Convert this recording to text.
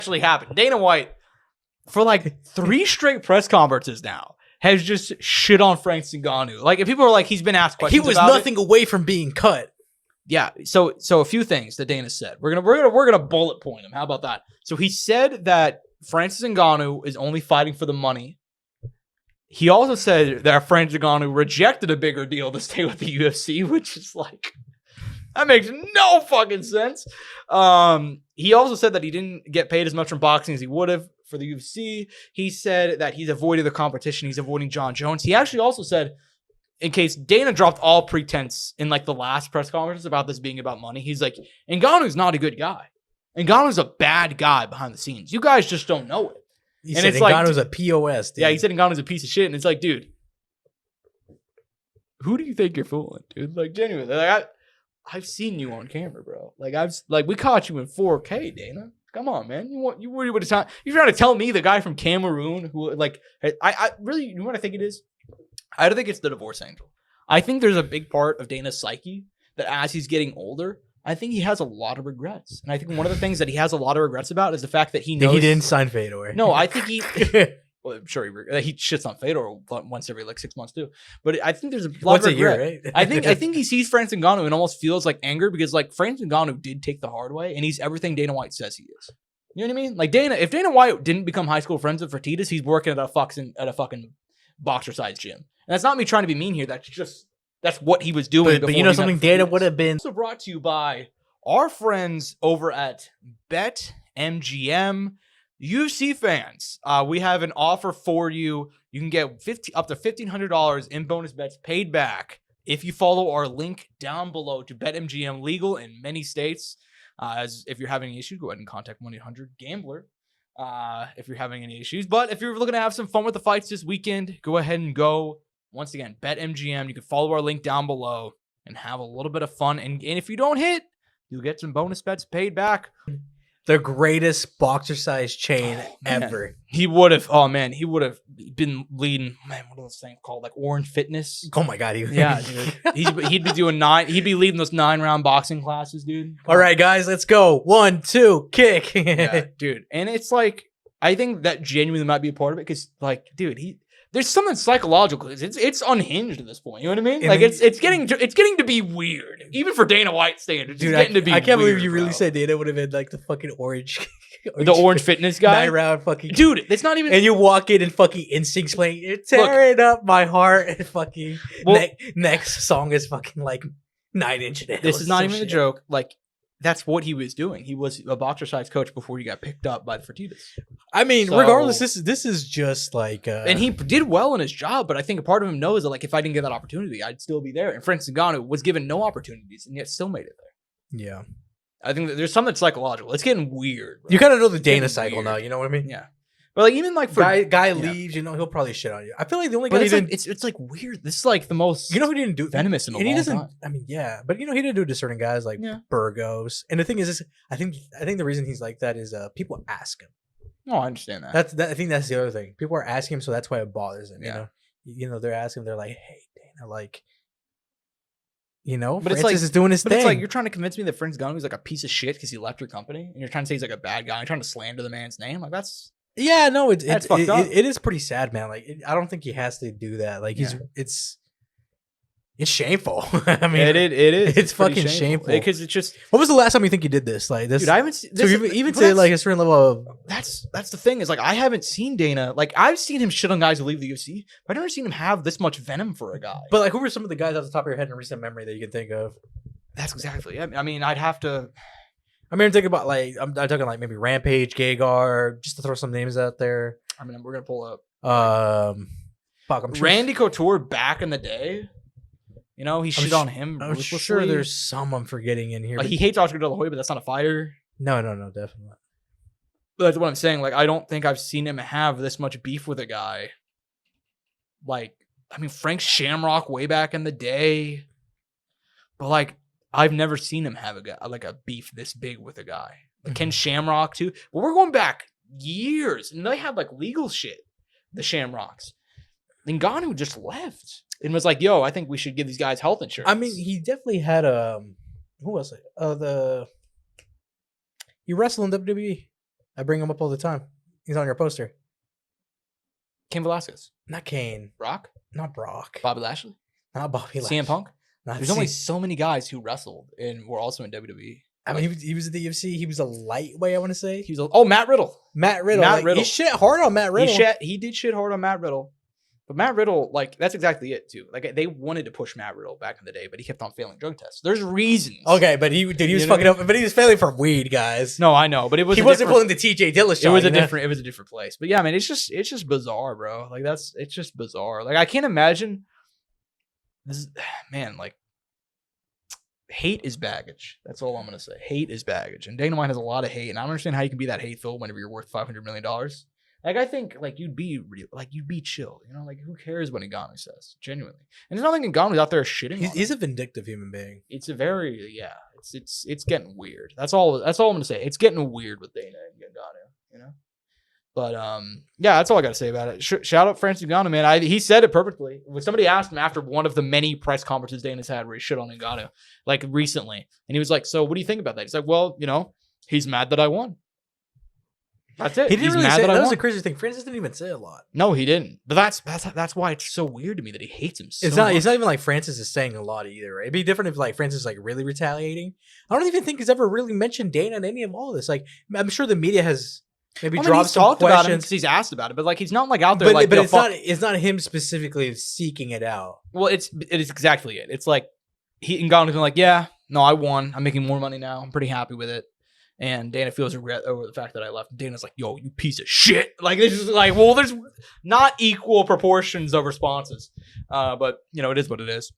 actually happened. Dana White, for like 3 straight press conferences now, has just shit on Frank Ngannou. Like, if people are like, he's been asked questions, he was about nothing away from being cut. Yeah. So a few things that Dana said. We're gonna bullet point him. How about that? So he said that Francis Ngannou is only fighting for the money. He also said that Francis Ngannou rejected a bigger deal to stay with the UFC, which is like, that makes no fucking sense. He also said that he didn't get paid as much from boxing as he would have for the UFC. He said that he's avoided the competition. He's avoiding John Jones. He actually also said, in case Dana dropped all pretense in like the last press conference about this being about money, he's like, Ngannou's not a good guy. Ngannou's a bad guy behind the scenes. You guys just don't know it. He said Ngannou's a POS, dude. Yeah, he said Ngannou's a piece of shit. And it's like, dude, who do you think you're fooling, dude? Like, genuinely. Like, I've seen you on camera, bro. Like, we caught you in 4K, Dana. Come on, man. You're trying to tell me the guy from Cameroon who, like, I really, you know what I think it is? I don't think it's the divorce angel. I think there's a big part of Dana's psyche that as he's getting older, I think he has a lot of regrets. And I think one of the things that he has a lot of regrets about is the fact that he knows... He didn't sign Fedor. No, I think he... Well, I'm sure he shits on Fedor once every like 6 months too. But I think there's a lot of regret. A year, right? I think he sees Francis Ngannou and almost feels like anger because like Francis Ngannou did take the hard way and he's everything Dana White says he is. You know what I mean? Like if Dana White didn't become high school friends with Fertitas, he's working at a fucking boxer-sized gym. And that's not me trying to be mean here. That's what he was doing. But you know something, Dana would have been... Also brought to you by our friends over at BetMGM. UFC fans, we have an offer for you. You can get up to $1,500 in bonus bets paid back if you follow our link down below to BetMGM, legal in many states. As if you're having any issues, go ahead and contact 1-800-GAMBLER if you're having any issues. But if you're looking to have some fun with the fights this weekend, go ahead and go. Once again, BetMGM. You can follow our link down below and have a little bit of fun. And if you don't hit, you'll get some bonus bets paid back. The greatest boxer-sized chain ever. He would have been leading, man, what are those things called? Like Orange Fitness? Oh my God. Yeah, dude. He'd be doing he'd be leading those 9-round boxing classes, dude. All right, guys, let's go. 1, 2, kick. Yeah, dude. And it's like, I think that genuinely might be a part of it because, like, dude, there's something psychological. It's unhinged at this point. You know what I mean? Like it's getting to be weird, even for Dana White standards. Dude, it's getting to be. I can't weird, believe you really bro. said Dana would have been like the fucking orange the Orange Fitness guy, 9-round fucking dude. It's not even. And you walk in and fucking Instinct's playing. You're tearing up my heart. And fucking next song is fucking like 9 Inch Nails. This is not even a joke. Like. That's what he was doing. He was a boxer-sized coach before he got picked up by the Fertitas. I mean, regardless, this is just like... and he did well in his job, but I think a part of him knows that like if I didn't get that opportunity, I'd still be there. And Francis Ngannou was given no opportunities and yet still made it there. Yeah. I think that there's something psychological. It's getting weird. Bro. You kind of know the Dana cycle now, you know what I mean? Yeah. But like even like for guy leaves, you know, he'll probably shit on you. I feel like the only guy it's like weird. This is like the most who didn't do venomous in a long time. I mean, yeah, but you know he didn't do it to certain guys like Burgos. And the thing is, I think the reason he's like that is people ask him. Oh, I understand that. I think that's the other thing. People are asking him, so that's why it bothers him. Yeah. You know, they're asking him. They're like, "Hey, Dana, like, you know, but Francis is doing his thing." It's like you're trying to convince me that Francis Ngannou is like a piece of shit because he left your company, and you're trying to say he's like a bad guy. You're trying to slander the man's name. Like that's. Yeah, no, it is pretty sad, man. Like, I don't think he has to do that. Like, it's shameful. I mean, it is. It's fucking shameful because it's just. When was the last time you think you did this? Like this, dude, I haven't seen. So even to like a certain level of. That's the thing is like I haven't seen Dana. Like I've seen him shit on guys who leave the UFC, but I've never seen him have this much venom for a guy. But like, who were some of the guys off the top of your head in recent memory that you can think of? That's exactly. I mean, I'd have to. I mean, I'm thinking about like I'm talking like maybe Rampage, Gagar, just to throw some names out there. I mean, we're gonna pull up. I'm sure Randy Couture back in the day. You know, he shit on him. I'm sure there's some I'm forgetting in here. Like, he hates Oscar De La Hoya, but that's not a fighter. No, definitely not. But that's what I'm saying. Like, I don't think I've seen him have this much beef with a guy. Like, I mean, Frank Shamrock way back in the day. But like, I've never seen him have a beef this big with a guy. Like Ken Shamrock too. But we're going back years, and they had like legal shit. The Shamrocks. Ngannou just left and was like, "Yo, I think we should give these guys health insurance." I mean, he definitely had who was it? He wrestled in WWE. I bring him up all the time. He's on your poster. Cain Velasquez. Not Kane. Brock? Not Brock. Bobby Lashley? Not Bobby Lashley. CM Punk? Not There's only so many guys who wrestled and were also in WWE. I mean, he was at the UFC. He was a lightweight, I want to say. He was Matt Riddle. Matt Riddle. He shit hard on Matt Riddle. He did shit hard on Matt Riddle. But Matt Riddle, like, that's exactly it, too. Like, they wanted to push Matt Riddle back in the day, but he kept on failing drug tests. There's reasons. Okay, but he was fucking up. But he was failing from weed, guys. No, I know, but he wasn't pulling the TJ Dillashaw. It was a different place. But yeah, I mean, it's just bizarre, bro. Like, it's just bizarre. Like, I can't imagine this. Man, like, hate is baggage. That's all I'm gonna say. Hate is baggage, and Dana White has a lot of hate, and I don't understand how you can be that hateful whenever you're worth $500 million. Like, I think, like, you'd be chill, you know? Like, who cares what Ngannou says? Genuinely. And there's nothing Ngannou's out there shitting on. He's a vindictive human being. It's a very, it's getting weird. That's all I'm going to say. It's getting weird with Dana and Ngannou, you know? But, yeah, that's all I got to say about it. Shout out Francis Ngannou, man. He said it perfectly. When somebody asked him after one of the many press conferences Dana's had where he shit on Ngannou, like, recently. And he was like, so what do you think about that? He's like, well, you know, he's mad that I won. That's it. He didn't really say that. Was the crazy thing. Francis didn't even say a lot. No, he didn't. But that's why it's so weird to me that he hates him so much. It's not even like Francis is saying a lot either, right? It'd be different if like Francis is like really retaliating. I don't even think he's ever really mentioned Dana in any of all this. Like, I'm sure the media has maybe dropped some talked questions. About him because he's asked about it, but like he's not like out there. But it's not him specifically seeking it out. Well, it is exactly it. It's like Ngannou's like, yeah, no, I won. I'm making more money now. I'm pretty happy with it. And Dana feels regret over the fact that I left. Dana's like, yo, you piece of shit. Like, this is like, well, there's not equal proportions of responses. But, you know, it is what it is.